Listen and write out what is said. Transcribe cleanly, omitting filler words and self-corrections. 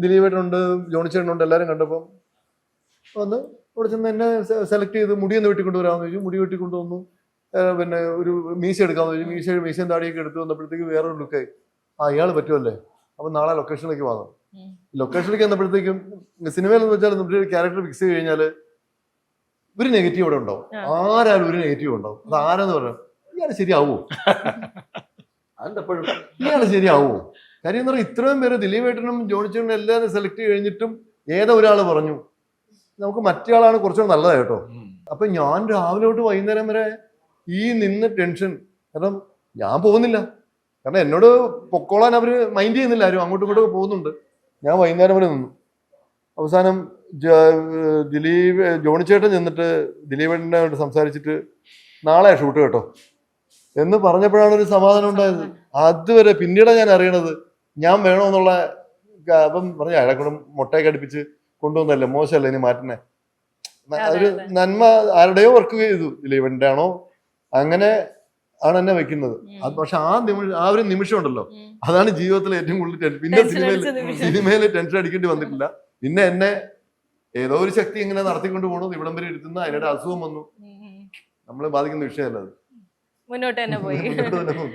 ദിലീപേട്ടനുണ്ട്, ജോണിച്ചേട്ടനുണ്ട്, എല്ലാവരും കണ്ടപ്പം വന്ന് ഇവിടെ ചെന്ന് എന്നെ സെലക്ട് ചെയ്ത് മുടിയൊന്ന് വെട്ടിക്കൊണ്ടുവരാമെന്ന് ചോദിച്ചു. മുടി വെട്ടിക്കൊണ്ടുവന്നു. പിന്നെ ഒരു മീശ എടുക്കാമെന്ന് ചോദിച്ചു. മീശയും താടിയൊക്കെ എടുത്ത് വന്നപ്പോഴത്തേക്ക് വേറൊരു ലുക്കായി. ഇയാൾ പറ്റുമല്ലേ, അപ്പം നാളെ ലൊക്കേഷനിലേക്ക് വന്നു. ലൊക്കേഷനിലേക്ക് വന്നപ്പോഴത്തേക്കും സിനിമയിലെന്ന് വെച്ചാൽ നമ്മുടെ ഒരു ക്യാരക്ടർ ഫിക്സ് ചെയ്ത് കഴിഞ്ഞാൽ ഒരു നെഗറ്റീവ് ഇവിടെ ഉണ്ടാവും. ആരാലും ഒരു നെഗറ്റീവ് ഉണ്ടാവും. അത് ആരെന്ന് പറയാം, ഇയാൾ ശരിയാവോ, അതെപ്പോഴും ഇയാൾ ശരിയാവോ. കാര്യം എന്ന് പറഞ്ഞാൽ ഇത്രയും പേര് ദിലീപേട്ടനും ജോണിച്ചേട്ടനും എല്ലാവരും സെലക്ട് ചെയ്ത് കഴിഞ്ഞിട്ടും ഏതോ ഒരാൾ പറഞ്ഞു നമുക്ക് മറ്റേയാളാണ് കുറച്ചുകൂടെ നല്ലതാണ് കേട്ടോ. അപ്പൊ ഞാൻ രാവിലെ തൊട്ട് വൈകുന്നേരം വരെ ഈ നിന്ന് ടെൻഷൻ. കാരണം ഞാൻ പോകുന്നില്ല, കാരണം എന്നോട് പൊക്കോളാൻ അവര് മൈൻഡ് ചെയ്യുന്നില്ല, ആരും അങ്ങോട്ടും ഇങ്ങോട്ടും പോകുന്നുണ്ട്. ഞാൻ വൈകുന്നേരം വരെ നിന്നു. അവസാനം ജോണിച്ചേട്ടൻ ചെന്നിട്ട് ദിലീപേട്ടനോട് സംസാരിച്ചിട്ട് നാളെ ഷൂട്ട് കേട്ടോ എന്ന് പറഞ്ഞപ്പോഴാണ് ഒരു സമാധാനം ഉണ്ടായത്. അതുവരെ പിന്നീടാണ് ഞാൻ അറിയണത് ഞാൻ വേണമെന്നുള്ള. അപ്പം പറഞ്ഞ അയാളെ കൊണ്ട് മുട്ടയൊക്കെ അടുപ്പിച്ച് കൊണ്ടുവന്നല്ലേ, മോശമല്ലേ, ഇനി മാറ്റണേ. ഒരു നന്മ ആരുടെയോ വർക്ക് ചെയ്തു, ദിലീപന്റെ ആണോ, അങ്ങനെ ആണ് എന്നെ വെക്കുന്നത്. അത് പക്ഷെ ആ ഒരു നിമിഷം ഉണ്ടല്ലോ, അതാണ് ജീവിതത്തിലെ ഏറ്റവും കൂടുതൽ ടെൻഷൻ. പിന്നെ സിനിമയിൽ ടെൻഷൻ അടിക്കേണ്ടി വന്നിട്ടില്ല. പിന്നെ എന്നെ ഏതോ ഒരു ശക്തി ഇങ്ങനെ നടത്തിക്കൊണ്ട് പോകണം, ഇവിടം വരെ എടുത്തുന്ന അതിനിടെ അസുഖം വന്നു. നമ്മളെ ബാധിക്കുന്ന വിഷയമല്ല അത്. മുന്നോട്ട് തന്നെ പോയി.